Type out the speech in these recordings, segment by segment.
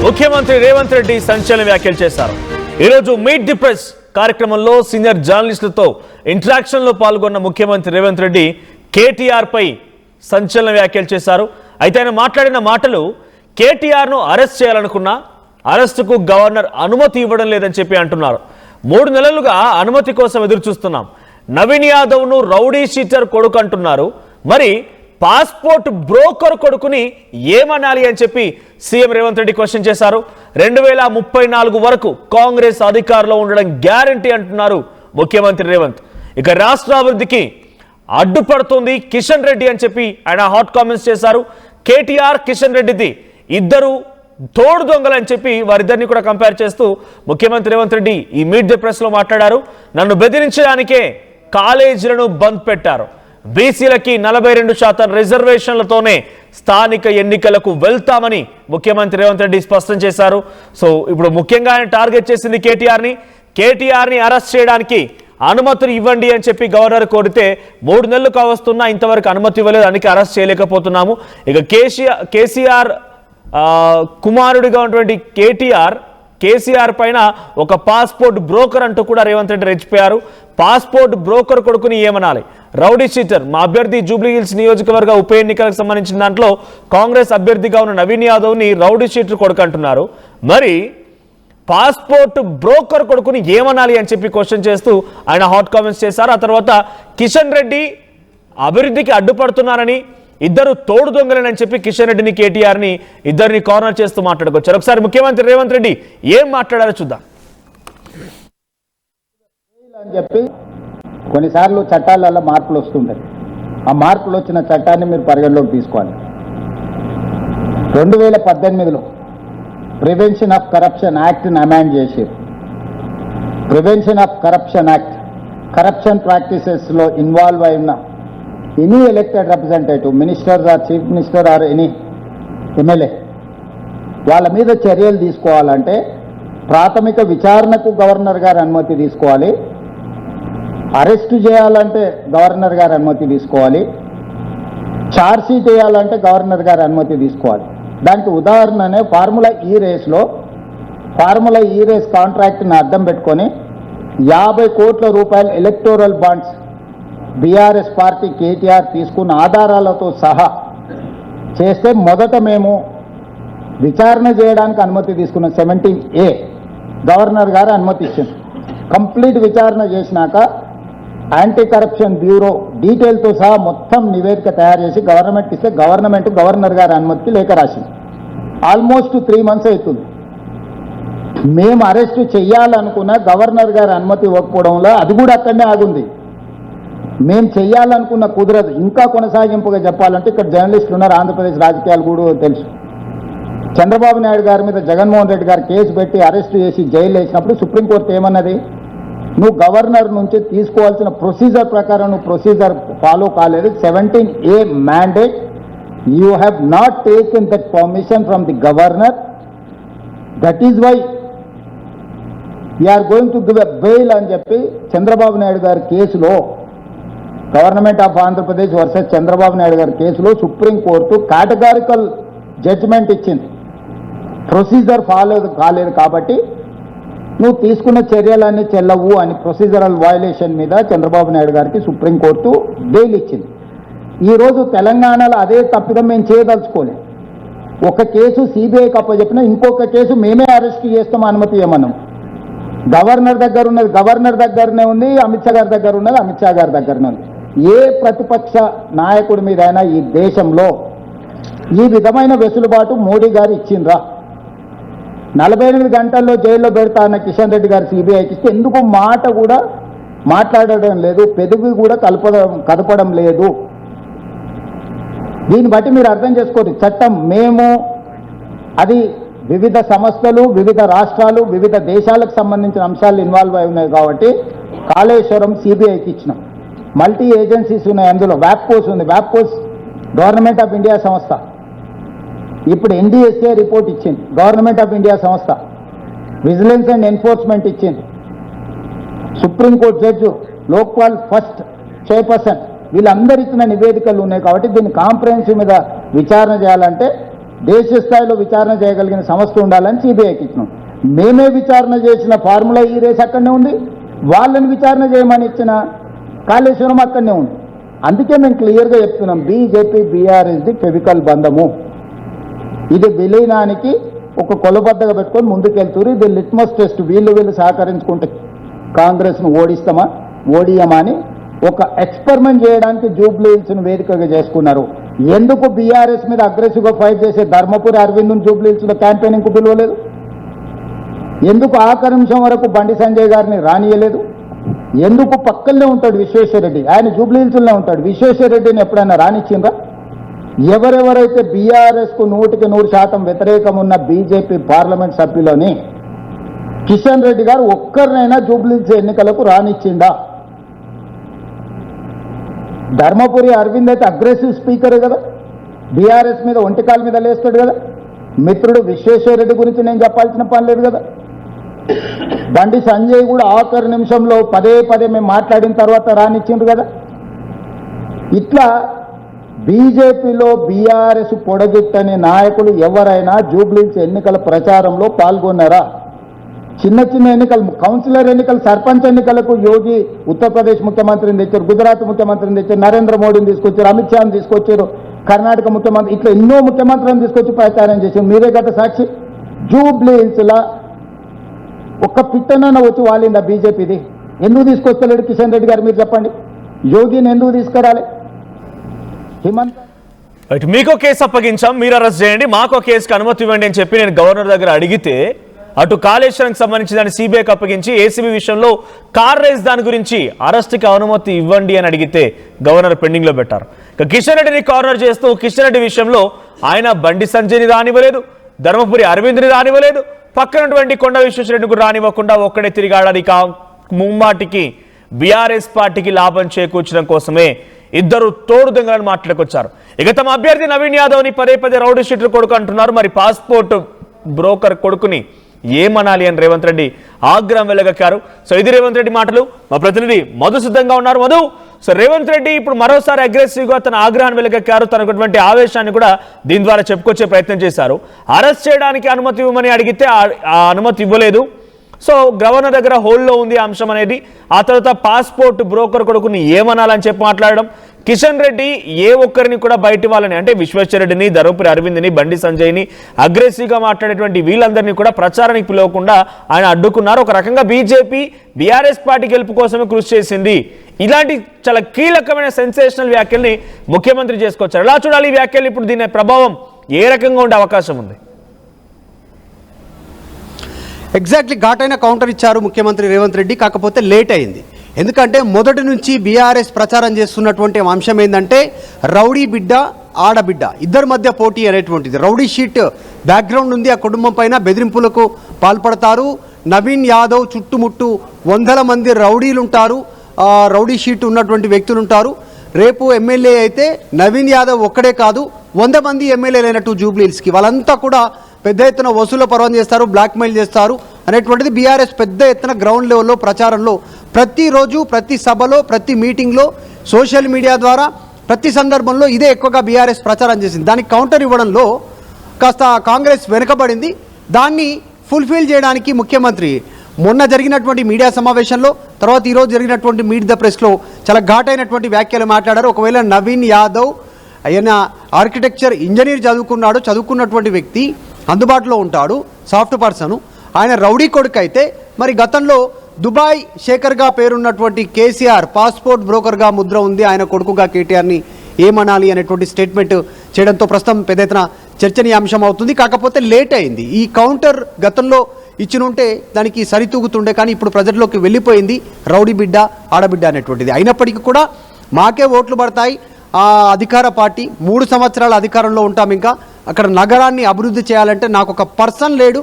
ముఖ్యమంత్రి రేవంత్ రెడ్డి సంచలన వ్యాఖ్యలు చేశారు. ఈరోజు మీట్ ది ప్రెస్ కార్యక్రమంలో సీనియర్ జర్నలిస్టులతో ఇంటరాక్షన్ లో పాల్గొన్న ముఖ్యమంత్రి రేవంత్ రెడ్డి కేటీఆర్ పై సంచలన వ్యాఖ్యలు చేశారు. అయితే ఆయన మాట్లాడిన మాటలు కేటీఆర్ ను అరెస్ట్ చేయాలనుకున్నా అరెస్టుకు గవర్నర్ అనుమతి ఇవ్వడం లేదని చెప్పి అంటున్నారు. 3 నెలలుగా అనుమతి కోసం ఎదురు చూస్తున్నాం. నవీన్ యాదవ్ ను రౌడీ షీటర్ కొడుకు అంటున్నారు. మరి పాస్పోర్ట్ బ్రోకర్ కొడుకుని ఏమనాలి అని చెప్పి సీఎం రేవంత్ రెడ్డి క్వశ్చన్ చేశారు. 2034 వరకు కాంగ్రెస్ అధికారంలో ఉండడం గ్యారంటీ అంటున్నారు ముఖ్యమంత్రి రేవంత్. ఇక రాష్ట్ర అభివృద్ధికి అడ్డుపడుతుంది కిషన్ రెడ్డి అని చెప్పి ఆయన హాట్ కామెంట్స్ చేశారు. కేటీఆర్ కిషన్ రెడ్డిది ఇద్దరు తోడు దొంగలు అని చెప్పి వారిద్దరిని కూడా కంపేర్ చేస్తూ ముఖ్యమంత్రి రేవంత్ రెడ్డి ఈ మీట్ ది ప్రెస్ లో మాట్లాడారు. నన్ను బెదిరించడానికే కాలేజీలను బంద్ పెట్టారు. బీసీలకి 42% రిజర్వేషన్లతోనే స్థానిక ఎన్నికలకు వెళ్తామని ముఖ్యమంత్రి రేవంత్ రెడ్డి స్పష్టం చేశారు. సో ఇప్పుడు ముఖ్యంగా ఆయన టార్గెట్ చేసింది కేటీఆర్ని అరెస్ట్ చేయడానికి అనుమతులు ఇవ్వండి అని చెప్పి గవర్నర్ కోరితే 3 నెలలు కావస్తున్నా ఇంతవరకు అనుమతి ఇవ్వలేదు, అందుకే అరెస్ట్ చేయలేకపోతున్నాము. ఇక కేసీఆర్ కుమారుడిగా ఉన్నటువంటి కేసీఆర్ పైన ఒక పాస్పోర్ట్ బ్రోకర్ అంటూ కూడా రేవంత్ రెడ్డి రెచ్చిపోయారు. పాస్పోర్ట్ బ్రోకర్ కొడుకుని ఏమనాలి? Rowdy sheeter. మా అభ్యర్థి జూబ్లీహిల్స్ నియోజకవర్గ ఉప ఎన్నికలకు సంబంధించిన దాంట్లో కాంగ్రెస్ అభ్యర్థిగా ఉన్న నవీన్ యాదవ్ ని రౌడీ షీటర్ కొడుకు అంటున్నారు. మరి పాస్పోర్ట్ బ్రోకర్ కొడుకుని ఏమనాలి అని చెప్పి క్వశ్చన్ చేస్తూ ఆయన హాట్ కామెంట్స్ చేశారు. ఆ తర్వాత కిషన్ రెడ్డి అభివృద్ధికి అడ్డుపడుతున్నారని, ఇద్దరు తోడు దొంగలని చెప్పి కిషన్ రెడ్డిని కేటీఆర్ని ఇద్దరిని కార్నర్ చేస్తూ మాట్లాడుకొచ్చారు. ఒకసారి ముఖ్యమంత్రి రేవంత్ రెడ్డి ఏం మాట్లాడారో చూద్దాం. అని చెప్పి కొన్నిసార్లు చట్టాలలో మార్పులు వస్తుంటాయి. ఆ మార్పులు వచ్చిన చట్టాన్ని మీరు పరిగణలోకి తీసుకోవాలి. 2018లో ప్రివెన్షన్ ఆఫ్ కరప్షన్ యాక్ట్ని అమెండ్ చేశారు. Prevention of corruption act corruption ప్రాక్టీసెస్లో ఇన్వాల్వ్ అయిన any elected representative, minister or chief minister or any MLA, వాళ్ళ మీద చర్యలు తీసుకోవాలంటే ప్రాథమిక విచారణకు గవర్నర్ గారు అనుమతి తీసుకోవాలి. అరెస్టు చేయాలంటే గవర్నర్ గారు అనుమతి తీసుకోవాలి. ఛార్జ్ షీట్ వేయాలంటే గవర్నర్ గారు అనుమతి తీసుకోవాలి. దానికి ఉదాహరణనే ఫార్ములా ఈ రేస్ కాంట్రాక్ట్ని అడ్డం పెట్టుకొని 50 కోట్ల రూపాయల electoral bonds BRS party KTR తీసుకున్న ఆధారాలతో సహా చేస్తే మొదట మేము విచారణ చేయడానికి అనుమతి తీసుకున్న 17A గవర్నర్ గారు అనుమతి ఇచ్చింది. కంప్లీట్ విచారణ చేసినాక యాంటీ కరప్షన్ బ్యూరో డీటెయిల్తో సహా మొత్తం నివేదిక తయారు చేసి గవర్నమెంట్ ఇస్తే గవర్నర్ గారి అనుమతికి లేఖ రాసింది. ఆల్మోస్ట్ 3 months అవుతుంది. మేము అరెస్టు చెయ్యాలనుకున్న గవర్నర్ గారి అనుమతి ఇవ్వకపోవడంలో అది కూడా అక్కడనే ఆగుంది. మేము చెయ్యాలనుకున్న కుదరదు. ఇంకా కొనసాగింపుగా చెప్పాలంటే ఇక్కడ జర్నలిస్టులు ఉన్నారు, ఆంధ్రప్రదేశ్ రాజకీయాలు కూడా తెలుసు. చంద్రబాబు నాయుడు గారి మీద జగన్మోహన్ రెడ్డి గారు కేసు పెట్టి అరెస్టు చేసి జైలు వేసినప్పుడు సుప్రీంకోర్టు ఏమన్నది? నువ్వు గవర్నర్ నుంచి తీసుకోవాల్సిన ప్రొసీజర్ ప్రకారం నువ్వు ప్రొసీజర్ ఫాలో కాలేదు. 17A mandate, you have not taken that permission from the governor. That is why we're going to give a bail అని చెప్పి చంద్రబాబు నాయుడు గారి కేసులో, government of Andhra Pradesh versus Chandrababu Naidu గారి కేసులో సుప్రీంకోర్టు కేటగారికల్ జడ్జిమెంట్ ఇచ్చింది. ప్రొసీజర్ ఫాలో కాలేదు కాబట్టి నువ్వు తీసుకున్న చర్యలన్నీ చెల్లవు అని ప్రొసీజరల్ వయలేషన్ మీద చంద్రబాబు నాయుడు గారికి సుప్రీంకోర్టు బెయిల్ ఇచ్చింది. ఈరోజు తెలంగాణలో అదే తప్పిదం మేము చేయదలుచుకోలేదు. ఒక కేసు సిబిఐకి అప్పచెప్పినా ఇంకొక కేసు మేమే అరెస్ట్ చేస్తాం, అనుమతి ఇవ్వమన్నాం. గవర్నర్ దగ్గర ఉన్నది గవర్నర్ దగ్గరనే ఉంది, అమిత్ షా గారి దగ్గర ఉన్నది అమిత్ షా గారి దగ్గరనే ఉంది. ఏ ప్రతిపక్ష నాయకుడి మీదైనా ఈ దేశంలో ఈ విధమైన వెసులుబాటు మోడీ గారు ఇచ్చిండ్రా? 48 గంటల్లో జైల్లో పెడతా అన్న కిషన్ రెడ్డి గారు సిబిఐకి ఇస్తే ఎందుకు మాట కూడా మాట్లాడడం లేదు, పెదవి కూడా కదపడం లేదు. దీన్ని బట్టి మీరు అర్థం చేసుకోండి. చట్టం మేము అది వివిధ సంస్థలు, వివిధ రాష్ట్రాలు, వివిధ దేశాలకు సంబంధించిన అంశాలు ఇన్వాల్వ్ అయి ఉన్నాయి కాబట్టి కాళేశ్వరం సిబిఐకి ఇచ్చినాం. మల్టీ ఏజెన్సీస్ ఉన్నాయి, అందులో వ్యాప్కోస్ ఉంది. వ్యాప్కోస్ గవర్నమెంట్ ఆఫ్ ఇండియా సంస్థ. ఇప్పుడు NDSA రిపోర్ట్ ఇచ్చింది, గవర్నమెంట్ ఆఫ్ ఇండియా సంస్థ. విజిలెన్స్ అండ్ ఎన్ఫోర్స్మెంట్ ఇచ్చింది. Supreme court judge, Lokpal first chairperson, వీళ్ళందరూ ఇచ్చిన నివేదికలు ఉన్నాయి కాబట్టి దీన్ని కాంప్రహెన్సివ్ మీద విచారణ చేయాలంటే దేశ స్థాయిలో విచారణ చేయగలిగిన సంస్థ ఉండాలని సిబిఐకి ఇచ్చినాం. మేమే విచారణ చేసిన ఫార్ములా ఈ రేస్ అక్కడనే ఉంది, వాళ్ళని విచారణ చేయమని ఇచ్చిన కాళేశ్వరం అక్కడనే ఉంది. అందుకే మేము క్లియర్గా చెప్తున్నాం, బీజేపీ బీఆర్ఎస్ ది ఫెవికల్ బంధము. ఇది విలీనానికి ఒక కొలబద్దగా పెట్టుకొని ముందుకెళ్తారు. ఇది లిట్మస్ టెస్ట్. వీళ్ళు సహకరించుకుంటే కాంగ్రెస్ను ఓడియమా అని ఒక ఎక్స్పెరిమెంట్ చేయడానికి జూబ్లీ హిల్స్ను వేదికగా చేసుకున్నారు. ఎందుకు బీఆర్ఎస్ మీద అగ్రెసివ్గా ఫైట్ చేసే ధర్మపురి అరవింద్ను జూబ్లీ హిల్స్లో క్యాంపెయినింగ్కు పిలవలేదు? ఎందుకు ఆఖరి నిమిషం వరకు బండి సంజయ్ గారిని రానియలేదు? ఎందుకు పక్కనే ఉంటాడు విశ్వేశ్వరరెడ్డి, ఆయన జూబ్లీ హిల్స్లోనే ఉంటాడు. విశ్వేశ్వరరెడ్డిని ఎప్పుడైనా రానిచ్చిందా? ఎవరెవరైతే బీఆర్ఎస్కు 100% వ్యతిరేకం ఉన్న బీజేపీ పార్లమెంట్ సభ్యులని కిషన్ రెడ్డి గారు ఒక్కరినైనా జూబ్లీ హిల్స్ ఎన్నికలకు రానిచ్చిందా? ధర్మపురి అరవింద్ అయితే అగ్రెసివ్ స్పీకరే కదా, బీఆర్ఎస్ మీద ఒంటికాల మీద లేస్తాడు కదా. మిత్రుడు విశ్వేశ్వరరెడ్డి గురించి నేను చెప్పాల్సిన పని లేదు కదా. బండి సంజయ్ కూడా ఆఖరి నిమిషంలో పదే మేము మాట్లాడిన తర్వాత రానిచ్చిండ్రు కదా. ఇట్లా బీజేపీలో బీఆర్ఎస్ పొడగిట్టని నాయకులు ఎవరైనా జూబ్లీహిల్స్ ఎన్నికల ప్రచారంలో పాల్గొన్నారా? చిన్న ఎన్నికలు, కౌన్సిలర్ ఎన్నికలు, సర్పంచ్ ఎన్నికలకు యోగి ఉత్తరప్రదేశ్ ముఖ్యమంత్రిని తెచ్చారు, గుజరాత్ ముఖ్యమంత్రిని తెచ్చారు, నరేంద్ర మోడీని తీసుకొచ్చారు, అమిత్ షాని తీసుకొచ్చారు, కర్ణాటక ముఖ్యమంత్రి, ఇట్లా ఎన్నో ముఖ్యమంత్రులను తీసుకొచ్చి ప్రచారం చేశారు. మీరే గత సాక్షి. జూబ్లీహిల్స్లా ఒక్క పిట్టనైనా వచ్చి వాలిందా బీజేపీది? ఎందుకు తీసుకొస్తలేడు కిషన్ రెడ్డి గారు? మీరు చెప్పండి. యోగిని ఎందుకు తీసుకురాలి? హిమంత్ మీకో కేసు అప్పగించాం, మీరు అరెస్ట్ చేయండి, మాకో కేసుకు అనుమతి ఇవ్వండి అని చెప్పి నేను గవర్నర్ దగ్గర అడిగితే అటు కాళేశ్వరంకి సంబంధించి దాన్ని సిబిఐకి అప్పగించి ఏసీబీ విషయంలో కార్ రేస్ దాని గురించి అరెస్ట్కి అనుమతి ఇవ్వండి అని అడిగితే గవర్నర్ పెండింగ్లో పెట్టారు. ఇక కిషన్ రెడ్డిని కార్నర్ చేస్తూ కిషన్ రెడ్డి విషయంలో ఆయన బండి సంజయ్ని రానివ్వలేదు, ధర్మపురి అరవింద్ని రానివ్వలేదు, పక్కనటువంటి కొండ విశ్వేశ్వరరెడ్డిని కూడా రానివ్వకుండా ఒక్కడే తిరిగాడని ముమ్మాటికి బీఆర్ఎస్ పార్టీకి లాభం చేకూర్చడం కోసమే ఇద్దరు తోడు దొంగలను మాట్లాడుకొచ్చారు. ఇక తమ అభ్యర్థి నవీన్ యాదవ్ని పదే రౌడీ షీటర్ కొడుకు అంటున్నారు. మరి పాస్పోర్ట్ బ్రోకర్ కొడుకుని ఏమనాలి అని రేవంత్ రెడ్డి ఆగ్రహం వెలగక్కారు. సో ఇది రేవంత్ రెడ్డి మాటలు. మా ప్రతినిధి మధు సిద్ధంగా ఉన్నారు. మధు, సో రేవంత్ రెడ్డి ఇప్పుడు మరోసారి అగ్రెసివ్గా తన ఆగ్రహాన్ని వెలగక్కారు. తనకున్నటువంటి ఆవేశాన్ని కూడా దీని ద్వారా చెప్పుకొచ్చే ప్రయత్నం చేశారు. అరెస్ట్ చేయడానికి అనుమతి ఇవ్వమని అడిగితే ఆ అనుమతి ఇవ్వలేదు. సో గవర్నర్ దగ్గర హోల్డ్లో ఉంది అంశం అనేది. ఆ తర్వాత పాస్పోర్ట్ బ్రోకర్ కొడుకుని ఏమనాలని చెప్పి మాట్లాడడం, కిషన్ రెడ్డి ఏ ఒక్కరిని కూడా బయట వాళ్ళని అంటే విశ్వేశ్వరరెడ్డిని, ధర్మపురి అరవింద్ని, బండి సంజయ్ని అగ్రెసివ్గా మాట్లాడేటువంటి వీళ్ళందరినీ కూడా ప్రచారానికి పిలవకుండా ఆయన అడ్డుకున్నారు. ఒక రకంగా బీజేపీ బీఆర్ఎస్ పార్టీ గెలుపు కోసమే కృషి చేసింది. ఇలాంటి చాలా కీలకమైన సెన్సేషనల్ వ్యాఖ్యల్ని ముఖ్యమంత్రి చేసుకొచ్చారు. ఎలా చూడాలి ఈ వ్యాఖ్యలు? ఇప్పుడు దీని ప్రభావం ఏ రకంగా ఉండే అవకాశం ఉంది? ఎగ్జాక్ట్లీ ఘాటైన కౌంటర్ ఇచ్చారు ముఖ్యమంత్రి రేవంత్ రెడ్డి. కాకపోతే లేట్ అయింది. ఎందుకంటే మొదటి నుంచి బీఆర్ఎస్ ప్రచారం చేస్తున్నటువంటి అంశం ఏంటంటే రౌడీ బిడ్డ, ఆడబిడ్డ ఇద్దరి మధ్య పోటీ అనేటువంటిది. రౌడీ షీట్ బ్యాక్గ్రౌండ్ ఉంది. ఆ కుటుంబం పైన బెదిరింపులకు పాల్పడతారు. నవీన్ యాదవ్ చుట్టుముట్టు 100 మంది రౌడీలు ఉంటారు, రౌడీ షీట్ ఉన్నటువంటి వ్యక్తులు ఉంటారు. రేపు ఎమ్మెల్యే అయితే నవీన్ యాదవ్ ఒక్కడే కాదు, 100 మంది ఎమ్మెల్యేలు అయినట్టు జూబ్లీహిల్స్కి వాళ్ళంతా కూడా పెద్ద ఎత్తున వసూలు పర్వం చేస్తారు, బ్లాక్మెయిల్ చేస్తారు అనేటువంటిది బీఆర్ఎస్ పెద్ద ఎత్తున గ్రౌండ్ లెవెల్లో ప్రచారంలో ప్రతిరోజు, ప్రతి సభలో, ప్రతి మీటింగ్లో, సోషల్ మీడియా ద్వారా ప్రతి సందర్భంలో ఇదే ఎక్కువగా బీఆర్ఎస్ ప్రచారం చేసింది. దానికి కౌంటర్ ఇవ్వడంలో కాస్త కాంగ్రెస్ వెనుకబడింది. దాన్ని ఫుల్ఫిల్ చేయడానికి ముఖ్యమంత్రి మొన్న జరిగినటువంటి మీడియా సమావేశంలో, తర్వాత ఈరోజు జరిగినటువంటి మీట్ ద ప్రెస్లో చాలా ఘాటైనటువంటి వ్యాఖ్యలు మాట్లాడారు. ఒకవేళ నవీన్ యాదవ్ ఆయన ఆర్కిటెక్చర్ ఇంజనీర్ చదువుకున్నటువంటి వ్యక్తి, అందుబాటులో ఉంటాడు, సాఫ్ట్ పర్సన్, ఆయన రౌడీ కొడుకు అయితే మరి గతంలో దుబాయ్ శేఖర్గా పేరున్నటువంటి కేసీఆర్ పాస్పోర్ట్ బ్రోకర్గా ముద్ర ఉంది, ఆయన కొడుకుగా కేటీఆర్ని ఏమనాలి అనేటువంటి స్టేట్మెంట్ చేయడంతో ప్రస్తుతం పెద్ద ఎత్తున చర్చనీయాంశం అవుతుంది. కాకపోతే లేట్ అయింది. ఈ కౌంటర్ గతంలో ఇచ్చినుంటే దానికి సరితూగుతుండే, కానీ ఇప్పుడు ప్రజల్లోకి వెళ్ళిపోయింది రౌడీ బిడ్డ, ఆడబిడ్డ అనేటువంటిది. అయినప్పటికీ కూడా మాకే ఓట్లు పడతాయి, ఆ అధికార పార్టీ 3 సంవత్సరాల అధికారంలో ఉంటాం, ఇంకా అక్కడ నగరాన్ని అభివృద్ధి చేయాలంటే నాకు ఒక పర్సన్ లేడు,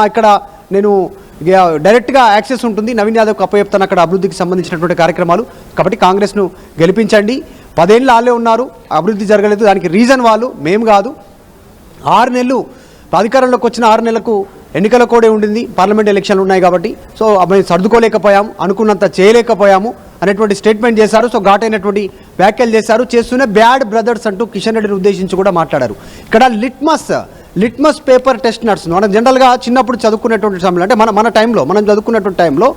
ఇక్కడ నేను డైరెక్ట్గా యాక్సెస్ ఉంటుంది, నవీన్ యాదవ్కి అప్పచెప్తాను అక్కడ అభివృద్ధికి సంబంధించినటువంటి కార్యక్రమాలు. కాబట్టి కాంగ్రెస్ను గెలిపించండి. 10 ఏళ్ళు వాళ్ళే ఉన్నారు, అభివృద్ధి జరగలేదు, దానికి రీజన్ వాళ్ళు, మేము కాదు. 6 నెలలు అధికారంలోకి వచ్చిన 6 నెలలకు ఎన్నికల కోడే ఉండింది, పార్లమెంట్ ఎలక్షన్లు ఉన్నాయి కాబట్టి. సో మేము సర్దుకోలేకపోయాము, అనుకున్నంత చేయలేకపోయాము. అనేటువంటి స్టేట్మెంట్ చేశారు. సో ఘాటైనటువంటి వ్యాఖ్యలు చేశారు. చేస్తూనే బ్యాడ్ బ్రదర్స్ అంటూ కిషన్ రెడ్డిని ఉద్దేశించి కూడా మాట్లాడారు. ఇక్కడ లిట్మస్ పేపర్ టెస్ట్ నడుస్తుంది. మనం జనరల్గా చిన్నప్పుడు చదువుకునేటువంటి సమయంలో అంటే మన టైంలో మనం చదువుకున్నటువంటి టైంలో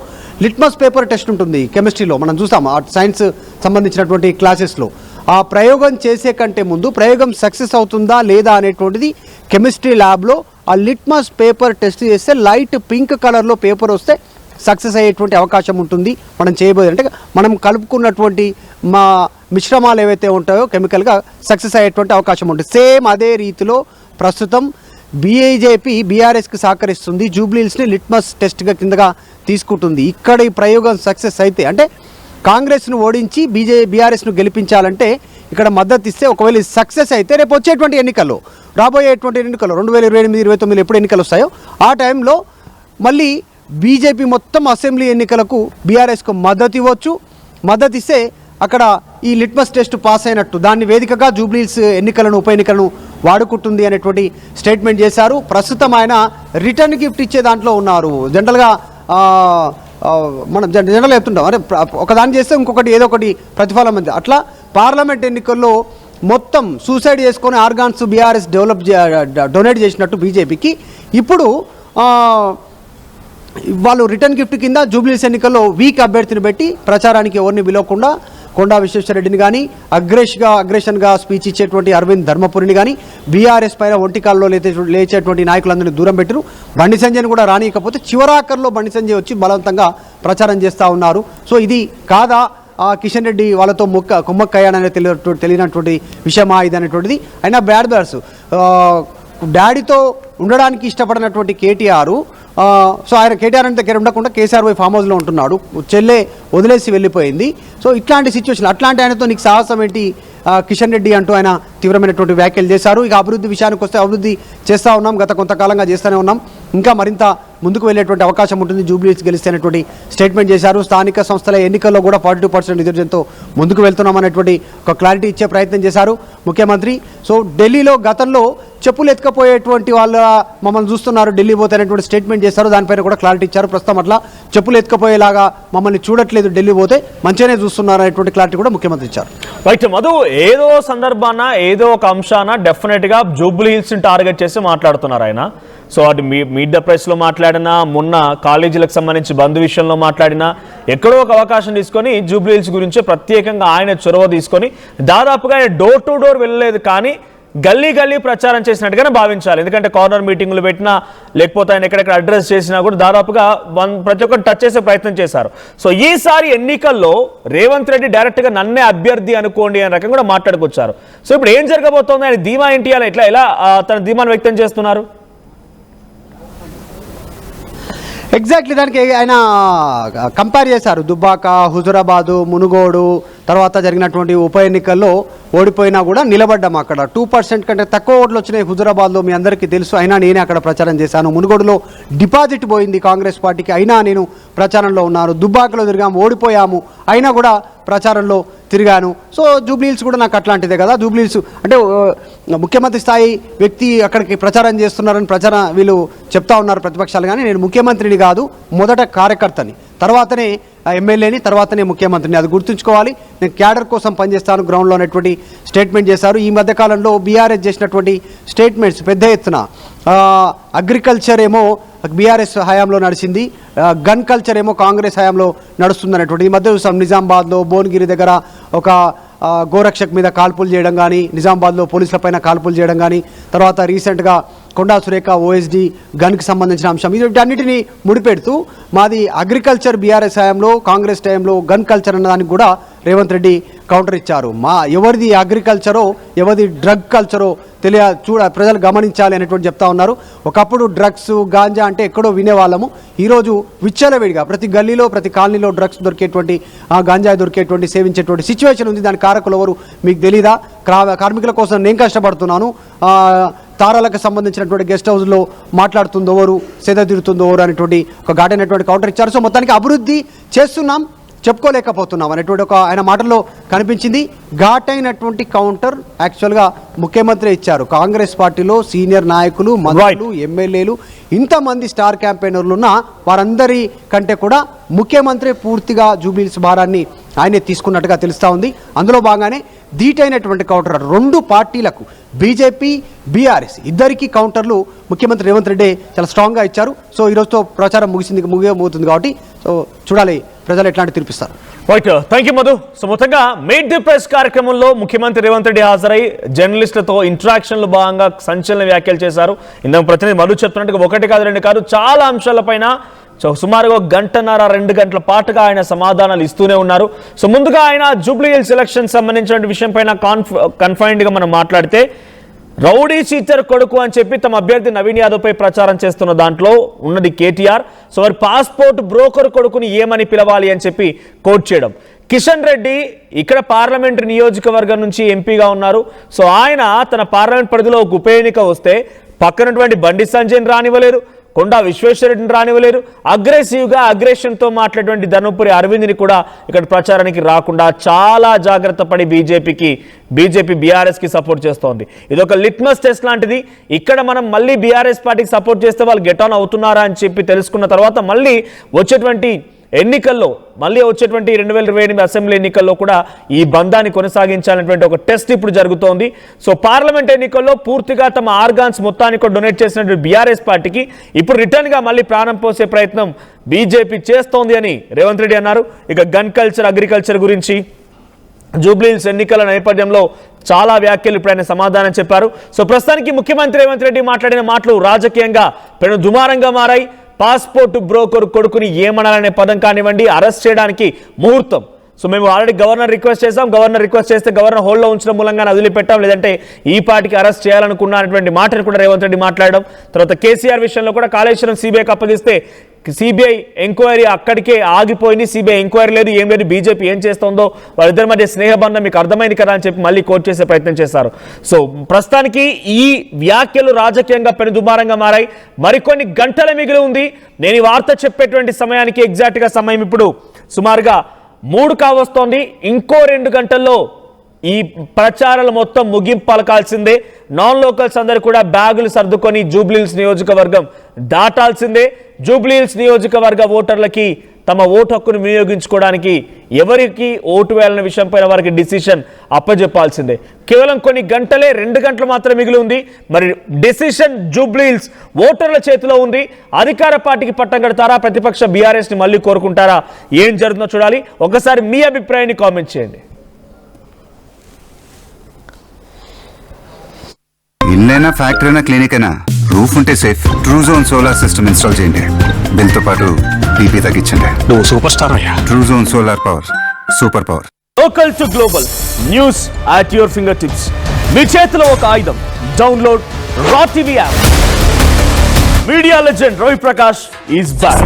లిట్మస్ పేపర్ టెస్ట్ ఉంటుంది కెమిస్ట్రీలో. మనం చూస్తాం ఆ సైన్స్ సంబంధించినటువంటి క్లాసెస్లో. ఆ ప్రయోగం చేసే కంటే ముందు ప్రయోగం సక్సెస్ అవుతుందా లేదా అనేటువంటిది కెమిస్ట్రీ ల్యాబ్లో ఆ లిట్మస్ పేపర్ టెస్ట్ చేస్తే లైట్ పింక్ కలర్లో పేపర్ వస్తే సక్సెస్ అయ్యేటువంటి అవకాశం ఉంటుంది. మనం చేయబోయే అంటే మనం కలుపుకున్నటువంటి మా మిశ్రమాలు ఏవైతే ఉంటాయో కెమికల్గా సక్సెస్ అయ్యేటువంటి అవకాశం ఉంటుంది. సేమ్ అదే రీతిలో ప్రస్తుతం బీజేపీ బీఆర్ఎస్కి సహకరిస్తుంది. జూబ్లీహిల్స్ని లిట్మస్ టెస్ట్గా కిందగా తీసుకుంటుంది. ఇక్కడ ఈ ప్రయోగం సక్సెస్ అయితే అంటే కాంగ్రెస్ను ఓడించి బీఆర్ఎస్ను గెలిపించాలంటే ఇక్కడ మద్దతు ఇస్తే ఒకవేళ సక్సెస్ అయితే రేపు వచ్చేటువంటి ఎన్నికల్లో రాబోయేటువంటి ఎన్నికల్లో 2028, 2029 ఎప్పుడు ఎన్నికలు వస్తాయో ఆ టైంలో మళ్ళీ బీజేపీ మొత్తం అసెంబ్లీ ఎన్నికలకు బీఆర్ఎస్కు మద్దతు ఇవ్వచ్చు. మద్దతు ఇస్తే అక్కడ ఈ లిట్మస్ టెస్ట్ పాస్ అయినట్టు దాన్ని వేదికగా జూబ్లీహిల్స్ ఉప ఎన్నికలను వాడుకుంటుంది అనేటువంటి స్టేట్మెంట్ చేశారు. ప్రస్తుతం ఆయన రిటర్న్ గిఫ్ట్ ఇచ్చే దాంట్లో ఉన్నారు. జనరల్గా మనం జనరల్గా చెప్తుంటాం అంటే ఒకదాన్ని చేస్తే ఇంకొకటి ఏదో ఒకటి ప్రతిఫలం ఉంది. అట్లా పార్లమెంట్ ఎన్నికల్లో మొత్తం సూసైడ్ చేసుకొని ఆర్గాన్స్ బీఆర్ఎస్ డొనేట్ చేసినట్టు బీజేపీకి ఇప్పుడు వాళ్ళు రిటర్న్ గిఫ్ట్ కింద జూబ్లీహిల్స్ ఎన్నికల్లో వీక్ అభ్యర్థిని పెట్టి ప్రచారానికి ఎవరిని పిలవకుండా కొండా విశ్వేశ్వరరెడ్డిని కానీ అగ్రెషన్గా స్పీచ్ ఇచ్చేటువంటి అరవింద్ ధర్మపురిని కానీ బీఆర్ఎస్ పైన ఒంటికాల్లో లేచేటువంటి నాయకులందరినీ దూరం పెట్టారు. బండి సంజయ్ని కూడా రానియకపోతే చివరాఖర్లో బండి సంజయ్ వచ్చి బలవంతంగా ప్రచారం చేస్తూ ఉన్నారు. సో ఇది కాదా కిషన్ రెడ్డి వాళ్ళతో కుమ్మక్కయ్యాడనే తెలియనటువంటి విషయమా ఇది అనేటువంటిది. అయినా బ్యాడ్ బ్యాడ్స్ డాడీతో ఉండడానికి ఇష్టపడినటువంటి కేటీఆర్ సో ఆయన కేటీఆర్ అంటే దగ్గర ఉండకుండా కేసీఆర్ పోయి ఫామ్ హౌస్లో ఉంటున్నాడు. చెల్లె వదిలేసి వెళ్ళిపోయింది. సో ఇట్లాంటి సిచ్యువేషన్ అట్లాంటి ఆయనతో నీకు సాహసం ఏంటి కిషన్ రెడ్డి అంటూ ఆయన తీవ్రమైనటువంటి వ్యాఖ్యలు చేశారు. ఇక అభివృద్ధి విషయానికి వస్తే అభివృద్ధి చేస్తూ ఉన్నాం, గత కొంతకాలంగా చేస్తూనే ఉన్నాం, ఇంకా మరింత ముందుకు వెళ్ళేటువంటి అవకాశం ఉంటుంది జూబ్లీహిల్స్ గెలిస్తేనేటువంటి స్టేట్మెంట్ చేశారు. స్థానిక సంస్థల ఎన్నికల్లో కూడా 42% రిజర్వేషన్తో ముందుకు వెళ్తున్నాం అనేటువంటి ఒక క్లారిటీ ఇచ్చే ప్రయత్నం చేశారు ముఖ్యమంత్రి. సో ఢిల్లీలో గతంలో చెప్పులు ఎత్తుకపోయేటువంటి వాళ్ళ మమ్మల్ని చూస్తున్నారు ఢిల్లీ పోతే అనేటువంటి స్టేట్మెంట్ చేశారు. దానిపైన కూడా క్లారిటీ ఇచ్చారు. ప్రస్తుతం అట్లా చెప్పులు ఎత్తుకపోయేలాగా మమ్మల్ని చూడట్లేదు, ఢిల్లీ పోతే మంచిగానే చూస్తున్నారు అనేటువంటి క్లారిటీ కూడా ముఖ్యమంత్రి ఇచ్చారు. రైట్ మధు, ఏదో సందర్భాన ఏదో ఒక అంశాన డెఫినెట్గా జూబ్లీహిల్స్ని టార్గెట్ చేసి మాట్లాడుతున్నారు ఆయన. సో అటు మీట్ ద ప్రెస్లో మాట్లాడినా, మొన్న కాలేజీలకు సంబంధించి బంద్ విషయంలో మాట్లాడినా, ఎక్కడో ఒక అవకాశం తీసుకొని జూబ్లీహిల్స్ గురించి ప్రత్యేకంగా ఆయన చొరవ తీసుకొని దాదాపుగా ఆయన డోర్ టు డోర్ వెళ్ళలేదు, కానీ గల్లీ ప్రచారం చేసినట్టుగానే భావించాలి. ఎందుకంటే కార్నర్ మీటింగులు పెట్టినా లేకపోతే ఆయన ఎక్కడెక్కడ అడ్రస్ చేసినా కూడా దాదాపుగా ప్రతి ఒక్కరు టచ్ చేసే ప్రయత్నం చేశారు. సో ఈసారి ఎన్నికల్లో రేవంత్ రెడ్డి డైరెక్ట్గా నన్నే అభ్యర్థి అనుకోండి అనే రకంగా కూడా మాట్లాడుకొచ్చారు. సో ఇప్పుడు ఏం జరగబోతోంది, ఆయన ధీమా ఏంటి, అలా ఎలా తన ధీమాను వ్యక్తం చేస్తున్నారు? ఎగ్జాక్ట్లీ దానికి ఆయన కంపేర్ చేశారు. దుబ్బాక, హుజురాబాదు, మునుగోడు తర్వాత జరిగినటువంటి ఉప ఎన్నికల్లో ఓడిపోయినా కూడా నిలబడ్డాం. అక్కడ 2% కంటే తక్కువ ఓట్లు వచ్చినాయి హుజురాబాద్లో, మీ అందరికీ తెలుసు. అయినా నేనే అక్కడ ప్రచారం చేశాను. మునుగోడులో డిపాజిట్ పోయింది కాంగ్రెస్ పార్టీకి, అయినా నేను ప్రచారంలో ఉన్నాను. దుబ్బాకలో తిరిగాము, ఓడిపోయాము, అయినా కూడా ప్రచారంలో తిరిగాను. సో జూబ్లీహిల్స్ కూడా నాకు అట్లాంటిదే కదా. జూబ్లీహిల్స్ అంటే ముఖ్యమంత్రి స్థాయి వ్యక్తి అక్కడికి ప్రచారం చేస్తున్నారని వీళ్ళు చెప్తా ఉన్నారు ప్రతిపక్షాలు. కానీ నేను ముఖ్యమంత్రిని కాదు, మొదట కార్యకర్తని, తర్వాతనే ఎమ్మెల్యేని, తర్వాతనే ముఖ్యమంత్రిని, అది గుర్తుంచుకోవాలి. నేను క్యాడర్ కోసం పనిచేస్తాను గ్రౌండ్లో అనేటువంటి స్టేట్మెంట్ చేశారు. ఈ మధ్యకాలంలో బీఆర్ఎస్ చేసినటువంటి స్టేట్మెంట్స్ పెద్ద ఎత్తున అగ్రికల్చర్ ఏమో బీఆర్ఎస్ హయాంలో నడిచింది, గన్ కల్చర్ ఏమో కాంగ్రెస్ హయాంలో నడుస్తుంది అనేటువంటి. ఈ మధ్య చూసాం నిజామాబాద్లో భువనగిరి దగ్గర ఒక గోరక్షక్ మీద కాల్పులు చేయడం కానీ, నిజామాబాద్లో పోలీసులపైన కాల్పులు చేయడం కానీ, తర్వాత రీసెంట్గా కొండా సురేఖ ఓఎస్డీ గన్కి సంబంధించిన అంశం, వీటన్నిటిని ముడిపెడుతూ మాది అగ్రికల్చర్ బీఆర్ఎస్ హయాంలో, కాంగ్రెస్ టైంలో గన్ కల్చర్ అన్నదానికి కూడా రేవంత్ రెడ్డి కౌంటర్ ఇచ్చారు. ఎవరిది అగ్రికల్చరో ఎవరిది డ్రగ్ కల్చరో ప్రజలు గమనించాలి అనేటువంటి చెప్తా ఉన్నారు. ఒకప్పుడు డ్రగ్స్, గాంజా అంటే ఎక్కడో వినేవాళ్ళము, ఈరోజు విచ్చలవిడిగా ప్రతి గల్లీలో ప్రతి కాలనీలో డ్రగ్స్ దొరికేటువంటి, గాంజా దొరికేటువంటి, సేవించేటువంటి సిచ్యువేషన్ ఉంది. దాని కారకులు ఎవరు మీకు తెలీదా? కార్మికుల కోసం నేను కష్టపడుతున్నాను, తారాలకు సంబంధించినటువంటి గెస్ట్ హౌస్లో మాట్లాడుతుందో ఎవరు, సేద తీరుతుందో ఎవరు అనేటువంటి ఒక ఘాటైనటువంటి కౌంటర్ ఇచ్చారు. సో మొత్తానికి అభివృద్ధి చేస్తున్నాం, చెప్పుకోలేకపోతున్నాం అనేటువంటి ఒక ఆయన మాటల్లో కనిపించింది. ఘాటైనటువంటి కౌంటర్ యాక్చువల్గా ముఖ్యమంత్రి ఇచ్చారు. కాంగ్రెస్ పార్టీలో సీనియర్ నాయకులు, మంత్రులు, ఎమ్మెల్యేలు, ఇంతమంది స్టార్ క్యాంపెయినర్లు ఉన్న వారందరి కంటే కూడా ముఖ్యమంత్రి పూర్తిగా జూబ్లీహిల్స్ భారాన్ని ఆయనే తీసుకున్నట్టుగా తెలుస్తూ ఉంది. అందులో భాగంగానే ధీటైనటువంటి కౌంటర్ రెండు పార్టీలకు, బీజేపీ, బీఆర్ఎస్ ఇద్దరికి కౌంటర్లు ముఖ్యమంత్రి రేవంత్ రెడ్డి చాలా స్ట్రాంగ్గా ఇచ్చారు. సో ఈరోజుతో ప్రచారం ముగియబోతుంది కాబట్టి సో చూడాలి ప్రజలు ఎట్లాంటి తీర్పిస్తారు. Right, thank you Madhu. So మొత్తంగా మీట్ ది ప్రెస్ కార్యక్రమంలో ముఖ్యమంత్రి రేవంత్ రెడ్డి హాజరై జర్నలిస్టులతో ఇంటరాక్షన్లో భాగంగా సంచలన వ్యాఖ్యలు చేశారు. ఇందాక ప్రతినిధి మధు చెప్తున్నట్టుగా 1 కాదు 2 కాదు చాలా అంశాలపైన సుమారుగా 1.5-2 గంటల పాటుగా ఆయన సమాధానాలు ఇస్తూనే ఉన్నారు. సో ముందుగా ఆయన జూబ్లీహిల్స్ ఎలక్షన్ సంబంధించిన విషయం పైన కన్ఫైన్డ్గా మనం మాట్లాడితే, రౌడీ చీచర్ కొడుకు అని చెప్పి తమ అభ్యర్థి నవీన్ యాదవ్ పై ప్రచారం చేస్తున్న దాంట్లో ఉన్నది కేటీఆర్. సో వారి పాస్పోర్ట్ బ్రోకర్ కొడుకుని ఏమని పిలవాలి అని చెప్పి కోట్ చేయడం. కిషన్ రెడ్డి ఇక్కడ పార్లమెంట్ నియోజకవర్గం నుంచి ఎంపీగా ఉన్నారు. సో ఆయన తన పార్లమెంట్ పరిధిలో ఒక ఉప ఎన్నిక వస్తే పక్కనటువంటి బండి సంజయ్ని రానివ్వలేరు, కొండా విశ్వేశ్వరరెడ్డిని రానివ్వలేరు, అగ్రెసివ్గా అగ్రెషన్తో మాట్లాడేటువంటి ధర్మపురి అరవింద్ని కూడా ఇక్కడ ప్రచారానికి రాకుండా చాలా జాగ్రత్త పడి బీజేపీ బీఆర్ఎస్కి సపోర్ట్ చేస్తోంది. ఇది ఒక లిట్మస్ టెస్ట్ లాంటిది. ఇక్కడ మనం మళ్ళీ బీఆర్ఎస్ పార్టీకి సపోర్ట్ చేస్తే వాళ్ళు గెట్ ఆన్ అవుతున్నారా అని చెప్పి తెలుసుకున్న తర్వాత మళ్ళీ వచ్చేటువంటి ఎన్నికల్లో, మళ్ళీ వచ్చేటువంటి 2028 అసెంబ్లీ ఎన్నికల్లో కూడా ఈ బంధాన్ని కొనసాగించాలనేటువంటి ఒక టెస్ట్ ఇప్పుడు జరుగుతోంది. సో పార్లమెంట్ ఎన్నికల్లో పూర్తిగా తమ ఆర్గాన్స్ మొత్తానికి డొనేట్ చేసినటువంటి బీఆర్ఎస్ పార్టీకి ఇప్పుడు రిటర్న్గా మళ్ళీ ప్రాణం పోసే ప్రయత్నం బీజేపీ చేస్తోంది అని రేవంత్ రెడ్డి అన్నారు. ఇక గన్ కల్చర్, అగ్రికల్చర్ గురించి జూబ్లీహిల్స్ ఎన్నికల నేపథ్యంలో చాలా వ్యాఖ్యలు ఇప్పుడు ఆయన సమాధానం చెప్పారు. సో ప్రస్తుతానికి ముఖ్యమంత్రి రేవంత్ రెడ్డి మాట్లాడిన మాటలు రాజకీయంగా పెను దుమారంగా మారాయి. పాస్పోర్ట్ బ్రోకర్ కొడుకుని ఏమనాలనే పదం కానివ్వండి, అరెస్ట్ చేయడానికి ముహూర్తం. సో మేము ఆల్రెడీ గవర్నర్ రిక్వెస్ట్ చేసాం, గవర్నర్ రిక్వెస్ట్ చేస్తే గవర్నర్ హోల్డ్లో ఉంచడం మూలంగా వదిలిపెట్టాం, లేదంటే ఈ పార్టీకి అరెస్ట్ చేయాలనుకున్నా అనేటువంటి మాటను కూడా రేవంత్ రెడ్డి మాట్లాడడం. తర్వాత కేసీఆర్ విషయంలో కూడా కాళేశ్వరం సిబిఐకి అప్పగిస్తే సిబిఐ ఎంక్వైరీ అక్కడికే ఆగిపోయింది, సిబిఐ ఎంక్వైరీ లేదు, ఏం లేదు, బీజేపీ ఏం చేస్తుందో, వాళ్ళిద్దరి మధ్య స్నేహబంధం మీకు అర్థమైంది కదా అని చెప్పి మళ్ళీ కోట్ చేసే ప్రయత్నం చేశారు. సో ప్రస్తుతానికి ఈ వ్యాఖ్యలు రాజకీయంగా పెనుదుమారంగా మారాయి. మరికొన్ని గంటల మిగిలి ఉంది. నేను ఈ వార్త చెప్పేటువంటి సమయానికి ఎగ్జాక్ట్గా సమయం ఇప్పుడు సుమారుగా 3 కావస్తోంది. ఇంకో 2 గంటల్లో ఈ ప్రచారాలు మొత్తం ముగింపు పలకాల్సిందే. నాన్ లోకల్స్ అందరూ కూడా బ్యాగులు సర్దుకొని జూబ్లీహిల్స్ నియోజకవర్గం దాటాల్సిందే. జూబ్లీహిల్స్ నియోజకవర్గ ఓటర్లకి తమ ఓటు హక్కును వినియోగించుకోవడానికి ఎవరికి ఓటు వేయాలనే విషయంపైన వారికి డిసిషన్ అప్పజెప్పాల్సిందే. కేవలం కొన్ని గంటలే, 2 గంటలు మాత్రం మిగిలి ఉంది. మరి డిసిషన్ జూబ్లీహిల్స్ ఓటర్ల చేతిలో ఉంది. అధికార పార్టీకి పట్టం కడతారా, ప్రతిపక్ష బీఆర్ఎస్ని మళ్ళీ కోరుకుంటారా, ఏం జరుగుతుందో చూడాలి. ఒకసారి మీ అభిప్రాయాన్ని కామెంట్ చేయండి. ఇల్లైనా ఫ్యాక్టరీ అయినా క్లినిక్ అయినా రూఫ్ ఉంటే safe. Truzon solar system install చేయండి. బిల్ తో పాటు పీపీ తగ్గించండి. నువ్వు సూపర్ స్టార్ అయ్యా. Truzon solar power, super power. Local to global news at your finger tips. మీ చేతిలో ఒక ఆయుధం. డౌన్లోడ్ రా TV app. Media legend Ravi Prakash is back.